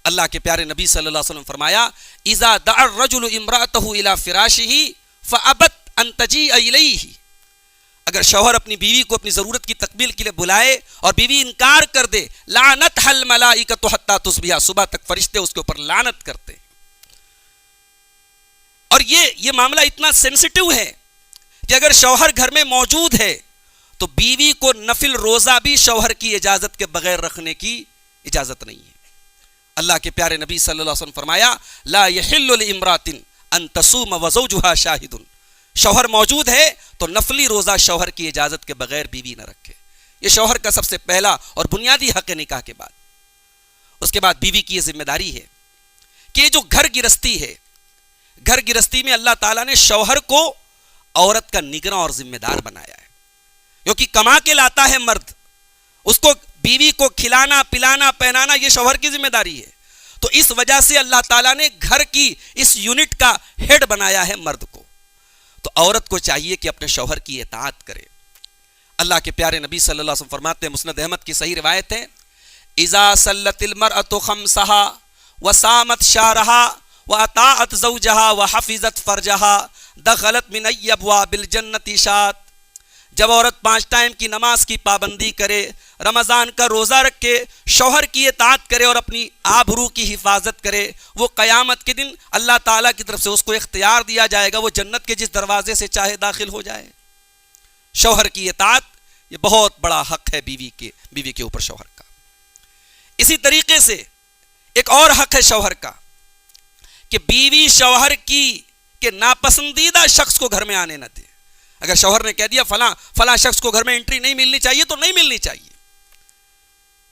اللہ کے پیارے نبی صلی اللہ علیہ وسلم فرمایا اذا دعا الرجل امرأته الى فراشه فابت ان تجيء الیہ، اگر شوہر اپنی بیوی کو اپنی ضرورت کی تکمیل کے لیے بلائے اور بیوی انکار کر دے، لعنتها الملائکۃ حتی تصبح، صبح تک فرشتے اس کے اوپر لعنت کرتے ہیں۔ اور یہ معاملہ اتنا سینسٹیو ہے کہ اگر شوہر گھر میں موجود ہے تو بیوی کو نفل روزہ بھی شوہر کی اجازت کے بغیر رکھنے کی اجازت نہیں ہے۔ اللہ کے پیارے نبی صلی اللہ علیہ وسلم فرمایا لا يحل لامرأة ان تصوم وزوجها شاہد، شوہر موجود ہے تو نفلی روزہ شوہر کی اجازت کے بغیر بیوی نہ رکھے۔ یہ شوہر کا سب سے پہلا اور بنیادی حق ہے نکاح کے بعد۔ اس کے بعد بیوی کی یہ ذمہ داری ہے کہ جو گھر گرہستی ہے، گھر گرہستی میں اللہ تعالیٰ نے شوہر کو عورت کا نگراں اور ذمہ دار بنایا ہے، کیونکہ کما کے لاتا ہے مرد، اس کو بیوی کو کھلانا پلانا پہنانا یہ شوہر کی ذمہ داری ہے۔ تو اس وجہ سے اللہ تعالیٰ نے گھر کی اس یونٹ کا ہیڈ بنایا ہے مرد کو، تو عورت کو چاہیے کہ اپنے شوہر کی اطاعت کرے۔ اللہ کے پیارے نبی صلی اللہ علیہ وسلم فرماتے ہیں، مسند احمد کی صحیح روایت ہے، اذا صلت المرأة خمسها وصامت شهرها واطاعت زوجها وحفظت فرجها دخلت من ای ابواب الجنت شاءت، جب عورت 5 ٹائم کی نماز کی پابندی کرے، رمضان کا روزہ رکھے، شوہر کی اطاعت کرے اور اپنی آبرو کی حفاظت کرے، وہ قیامت کے دن اللہ تعالیٰ کی طرف سے اس کو اختیار دیا جائے گا، وہ جنت کے جس دروازے سے چاہے داخل ہو جائے۔ شوہر کی اطاعت یہ بہت بڑا حق ہے بیوی کے اوپر شوہر کا۔ اسی طریقے سے ایک اور حق ہے شوہر کا کہ بیوی شوہر کے ناپسندیدہ شخص کو گھر میں آنے نہ دے۔ اگر شوہر نے کہہ دیا فلاں شخص کو گھر میں انٹری نہیں ملنی چاہیے تو نہیں ملنی چاہیے۔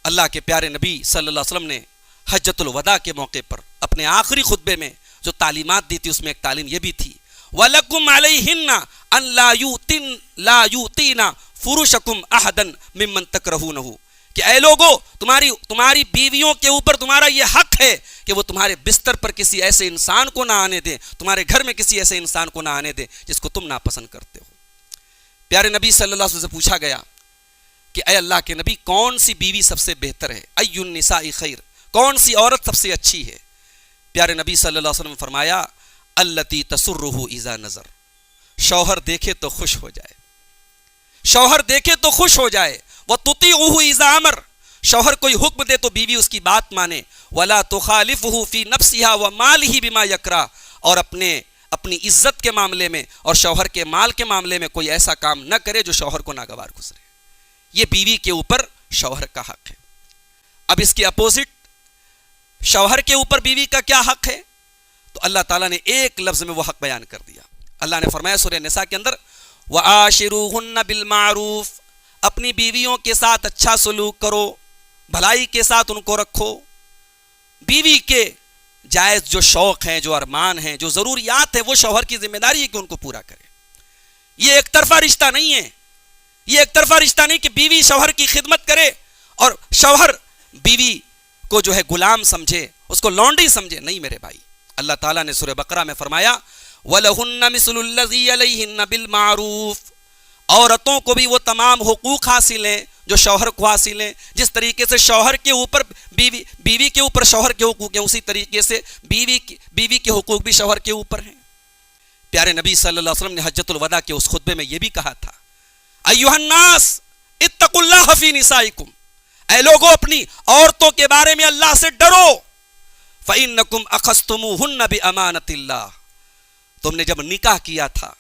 اللہ کے پیارے نبی صلی اللہ علیہ وسلم نے حجۃ الوداع کے موقع پر اپنے آخری خطبے میں جو تعلیمات دی تھی اس میں ایک تعلیم یہ بھی تھی، وَلَكُمْ عَلَيْهِنَّ أَن لَا يُؤْتِينَ فُرُوشَكُمْ أَحَدًا مِمَّن تَكْرَهُونَهُ، کہ اے لوگو تمہاری بیویوں کے اوپر تمہارا یہ حق ہے کہ وہ تمہارے بستر پر کسی ایسے انسان کو نہ آنے دیں، تمہارے گھر میں کسی ایسے انسان کو نہ آنے دیں جس کو تم ناپسند کرتے ہو۔ پیارے نبی صلی اللہ علیہ وسلم سے پوچھا گیا کہ اے اللہ کے نبی کون سی بیوی سب سے بہتر ہے، ای النساء خیر، کون سی عورت سب سے اچھی ہے؟ پیارے نبی صلی اللہ علیہ وسلم نے فرمایا التی تسرہ اذا نظر، شوہر دیکھے تو خوش ہو جائے، شوہر دیکھے تو خوش ہو جائے، وتطیعہ اذا امر، شوہر کوئی حکم دے تو بیوی اس کی بات مانے، ولا تخالفہ فی نفسہا ومالہ بما یکرہ، اور اپنی عزت کے معاملے میں اور شوہر کے مال کے معاملے میں کوئی ایسا کام نہ کرے جو شوہر کو ناگوار گزرے۔ یہ بیوی کے اوپر شوہر کا حق ہے۔ اب اس کے اپوزٹ شوہر کے اوپر بیوی کا کیا حق ہے؟ تو اللہ تعالیٰ نے ایک لفظ میں وہ حق بیان کر دیا۔ اللہ نے فرمایا سورہ نساء کے اندر وَعَاشِرُوهُنَّ بِالْمَعْرُوفِ، اپنی بیویوں کے ساتھ اچھا سلوک کرو، بھلائی کے ساتھ ان کو رکھو۔ بیوی کے جائز جو شوق ہیں، جو ارمان ہیں، جو ضروریات ہیں، وہ شوہر کی ذمہ داری ہے کہ ان کو پورا کرے۔ یہ ایک طرفہ رشتہ نہیں ہے، یہ ایک طرفہ رشتہ نہیں کہ بیوی شوہر کی خدمت کرے اور شوہر بیوی کو جو ہے غلام سمجھے، اس کو لونڈی سمجھے، نہیں میرے بھائی۔ اللہ تعالیٰ نے سورہ بقرہ میں فرمایا وَلَهُنَّ مِثْلُ الَّذِي عَلَيْهِنَّ بِالْمَعْرُوفِ، عورتوں کو بھی وہ تمام حقوق حاصل ہیں جو شوہر کو حاصل ہیں۔ جس طریقے سے شوہر کے اوپر بیوی کے اوپر شوہر کے حقوق ہیں، اسی طریقے سے بیوی کے حقوق بھی شوہر کے اوپر ہیں۔ پیارے نبی صلی اللہ علیہ وسلم نے حجۃ الوداع کے اس خطبے میں یہ بھی کہا تھا ایھا الناس اتقوا اللہ فی نسائکم، اے لوگوں اپنی عورتوں کے بارے میں اللہ سے ڈرو، فإنکم اخذتموہن بامانۃ اللہ، تم نے جب نکاح کیا تھا،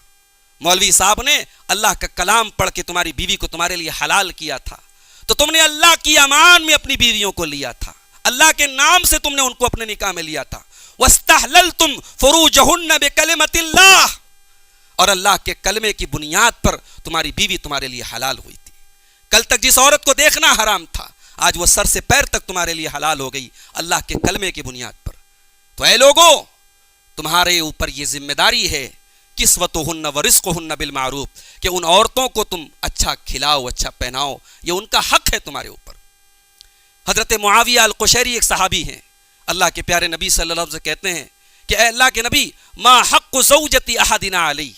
مولوی صاحب نے اللہ کا کلام پڑھ کے تمہاری بیوی کو تمہارے لیے حلال کیا تھا، تو تم نے اللہ کی امان میں اپنی بیویوں کو لیا تھا، اللہ کے نام سے تم نے ان کو اپنے نکاح میں لیا تھا۔ واستحللتم فروجہن بکلمۃ اللہ، اور اللہ کے کلمے کی بنیاد پر تمہاری بیوی تمہارے لیے حلال ہوئی تھی۔ کل تک جس عورت کو دیکھنا حرام تھا، آج وہ سر سے پیر تک تمہارے لیے حلال ہو گئی اللہ کے کلمے کی بنیاد پر۔ تو اے لوگو تمہارے اوپر یہ ذمہ داری ہے کسوتہن ورزقہن بالمعروف، کہ ان عورتوں کو تم اچھا کھلاؤ، اچھا پہناؤ، یہ ان کا حق ہے تمہارے اوپر۔ حضرت معاویہ القشیری ایک صحابی ہیں، اللہ کے پیارے نبی صلی اللہ علیہ وسلم سے کہتے ہیں کہ اے اللہ کے نبی ما حق زوجتی احدنا علی،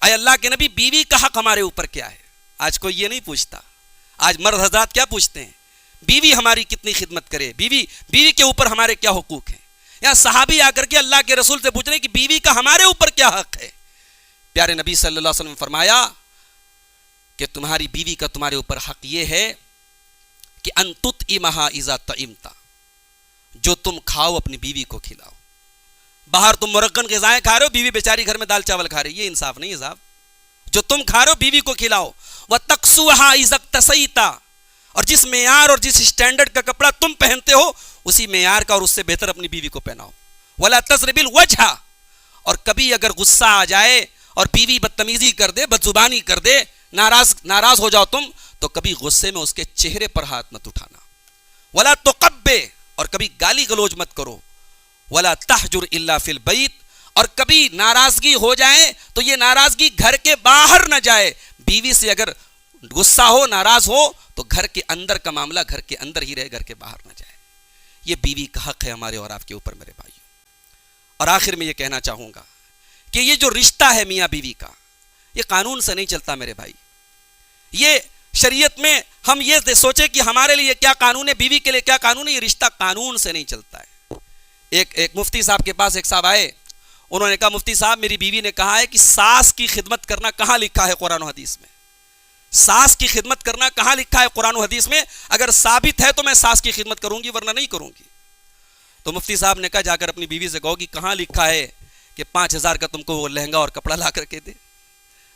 اے اللہ کے نبی بیوی کا حق ہمارے اوپر کیا ہے؟ آج کوئی یہ نہیں پوچھتا، آج مرد حضرات کیا پوچھتے ہیں؟ بیوی ہماری کتنی خدمت کرے, بیوی کے اوپر ہمارے کیا حقوق ہیں. یہاں صحابی آ کر کے اللہ کے رسول سے پوچھ رہے ہیں کہ بیوی کا ہمارے اوپر کیا حق ہے. پیارے نبی صلی اللہ علیہ وسلم نے فرمایا کہ تمہاری بیوی کا تمہارے اوپر حق یہ ہے کہ ان تطعمھا اذا طعمت, جو تم کھاؤ اپنی بیوی کو کھلاؤ. باہر تم مرغن غذائیں کھا رہے ہو, بیوی بیچاری گھر میں دال چاول کھا رہی ہے, یہ انصاف نہیں ہے صاحب. جو تم کھا رہے ہو بیوی کو کھلاؤ. وتکسوھا اذا اکتسیت, اور جس معیار اور جس اسٹینڈرڈ کا کپڑا تم پہنتے ہو اسی معیار کا اور اس سے بہتر اپنی بیوی کو پہناؤ. ولا تضرب الوجہ, اور کبھی اگر غصہ آ جائے اور بیوی بدتمیزی کر دے, بدزبانی کر دے, ناراض ہو جاؤ تم, تو کبھی غصے میں اس کے چہرے پر ہاتھ مت اٹھانا. ولا تقبح, اور کبھی گالی گلوچ مت کرو. ولا تحجر الا فی البیت, اور کبھی ناراضگی ہو جائے تو یہ ناراضگی گھر کے باہر نہ جائے. بیوی سے اگر غصہ ہو, ناراض ہو, تو گھر کے اندر کا معاملہ گھر کے اندر ہی رہے, گھر کے باہر نہ جائے. یہ بیوی کا حق ہے ہمارے اور آپ کے اوپر میرے بھائیوں. اور آخر میں یہ کہنا چاہوں گا کہ یہ جو رشتہ ہے میاں بیوی کا, یہ قانون سے نہیں چلتا میرے بھائی. یہ شریعت میں ہم یہ سوچے کہ ہمارے لیے کیا قانون ہے, بیوی کے لیے کیا قانون ہے, یہ رشتہ قانون سے نہیں چلتا ہے. ایک مفتی صاحب کے پاس ایک صاحب آئے, انہوں نے کہا مفتی صاحب میری بیوی نے کہا ہے کہ ساس کی خدمت کرنا کہاں لکھا ہے قرآن و حدیث میں. ساس کی خدمت کرنا کہاں لکھا ہے قرآن و حدیث میں, اگر ثابت ہے تو میں ساس کی خدمت کروں گی ورنہ نہیں کروں گی. تو مفتی صاحب نے کہا جا کر اپنی بیوی سے کہو کہ کہاں لکھا ہے کہ 5,000 کا تم کو وہ لہنگا اور کپڑا لا کر کے دے,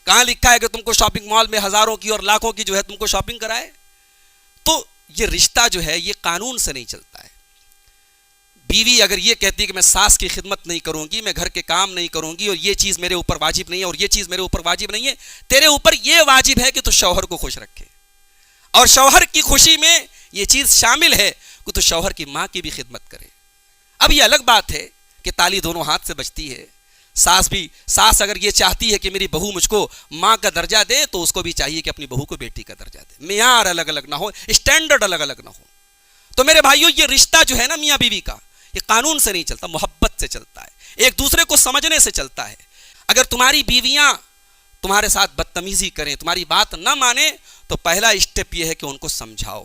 کہاں لکھا ہے کہ تم کو شاپنگ مال میں ہزاروں کی اور لاکھوں کی جو ہے تم کو شاپنگ کرائے. تو یہ رشتہ جو ہے یہ قانون سے نہیں چلتا ہے. بیوی اگر یہ کہتی ہے کہ میں ساس کی خدمت نہیں کروں گی, میں گھر کے کام نہیں کروں گی, اور یہ چیز میرے اوپر واجب نہیں ہے اور یہ چیز میرے اوپر واجب نہیں ہے, تیرے اوپر یہ واجب ہے کہ تو شوہر کو خوش رکھے, اور شوہر کی خوشی میں یہ چیز شامل ہے کہ تو شوہر کی ماں کی بھی خدمت کرے. اب یہ الگ بات ہے کہ تالی دونوں ہاتھ سے بجتی ہے. ساس اگر یہ چاہتی ہے کہ میری بہو مجھ کو ماں کا درجہ دے تو اس کو بھی چاہیے کہ اپنی بہو کو بیٹی کا درجہ دے. معیار الگ الگ نہ ہو, اسٹینڈرڈ الگ الگ نہ ہو. تو میرے بھائیوں یہ رشتہ جو ہے نا میاں بیوی کا, یہ قانون سے نہیں چلتا, محبت سے چلتا ہے, ایک دوسرے کو سمجھنے سے چلتا ہے. اگر تمہاری بیویاں تمہارے ساتھ بدتمیزی کریں, تمہاری بات نہ مانیں, تو پہلا اسٹیپ یہ ہے کہ ان کو سمجھاؤ,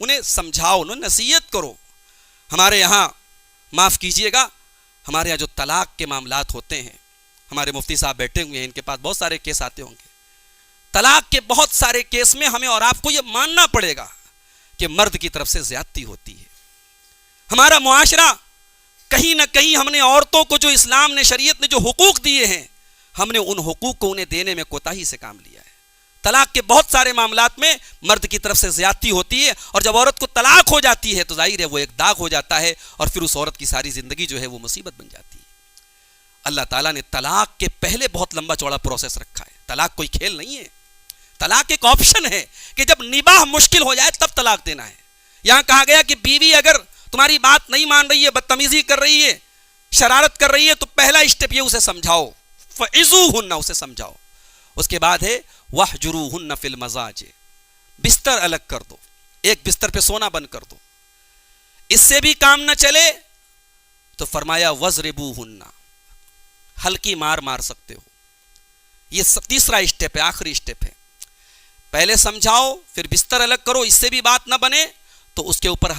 انہیں سمجھاؤ, انہیں نصیحت کرو. ہمارے یہاں معاف کیجئے گا, ہمارے یہاں جو طلاق کے معاملات ہوتے ہیں, ہمارے مفتی صاحب بیٹھے ہوئے ہیں, ان کے پاس بہت سارے کیس آتے ہوں گے. طلاق کے بہت سارے کیس میں ہمیں اور آپ کو یہ ماننا پڑے گا کہ مرد کی طرف سے زیادتی ہوتی ہے. ہمارا معاشرہ کہیں نہ کہیں ہم نے عورتوں کو جو اسلام نے, شریعت نے جو حقوق دیے ہیں, ہم نے ان حقوق کو انہیں دینے میں کوتاہی سے کام لیا ہے. طلاق کے بہت سارے معاملات میں مرد کی طرف سے زیادتی ہوتی ہے, اور جب عورت کو طلاق ہو جاتی ہے تو ظاہر ہے وہ ایک داغ ہو جاتا ہے, اور پھر اس عورت کی ساری زندگی جو ہے وہ مصیبت بن جاتی ہے. اللہ تعالیٰ نے طلاق کے پہلے بہت لمبا چوڑا پروسیس رکھا ہے. طلاق کوئی کھیل نہیں ہے, طلاق ایک آپشن ہے کہ جب نباہ مشکل ہو جائے تب طلاق دینا ہے. یہاں کہا گیا کہ بیوی اگر تمہاری بات نہیں مان رہی ہے, بدتمیزی کر رہی ہے, شرارت کر رہی ہے, تو پہلا اسٹیپ یہ اسے سمجھاؤ, فعظوہن, اسے سمجھاؤ. اس کے بعد ہے واہجروہن فی المضاجع, بستر الگ کر دو, ایک بستر پہ سونا بند کر دو. اس سے بھی کام نہ چلے تو فرمایا وضربوہن, ہلکی مار مار سکتے ہو. یہ تیسرا اسٹیپ ہے, آخری اسٹیپ ہے. پہلے سمجھاؤ, پھر بستر الگ کرو, اس سے بھی بات نہ بنے تو اس کے اوپر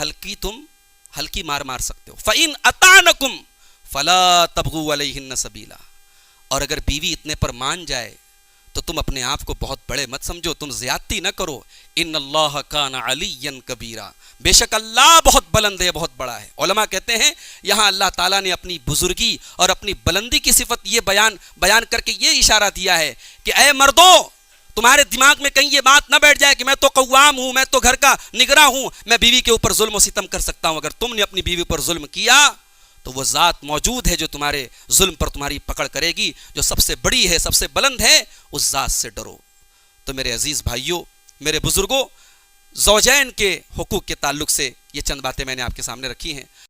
ہلکی مار مار سکتے ہو. فَإِنْ أَطَعْنَكُمْ فَلَا تَبْغُوا عَلَيْهِنَّ سَبِيلًا, اور اگر بیوی اتنے پر مان جائے تو تم اپنے آپ کو بہت بڑے مت سمجھو, تم زیادتی نہ کرو. ان اللہ کان علیٰ کبیرا, بے شک اللہ بہت بلند ہے, بہت بڑا ہے. علماء کہتے ہیں یہاں اللہ تعالیٰ نے اپنی بزرگی اور اپنی بلندی کی صفت یہ بیان کر کے یہ اشارہ دیا ہے کہ اے مردوں, تمہارے دماغ میں کہیں یہ بات نہ بیٹھ جائے کہ میں تو قوام ہوں, میں تو گھر کا نگراں ہوں, میں بیوی کے اوپر ظلم و ستم کر سکتا ہوں. اگر تم نے اپنی بیوی پر ظلم کیا تو وہ ذات موجود ہے جو تمہارے ظلم پر تمہاری پکڑ کرے گی, جو سب سے بڑی ہے, سب سے بلند ہے, اس ذات سے ڈرو. تو میرے عزیز بھائیوں, میرے بزرگوں, زوجین کے حقوق کے تعلق سے یہ چند باتیں میں نے آپ کے سامنے رکھی ہیں.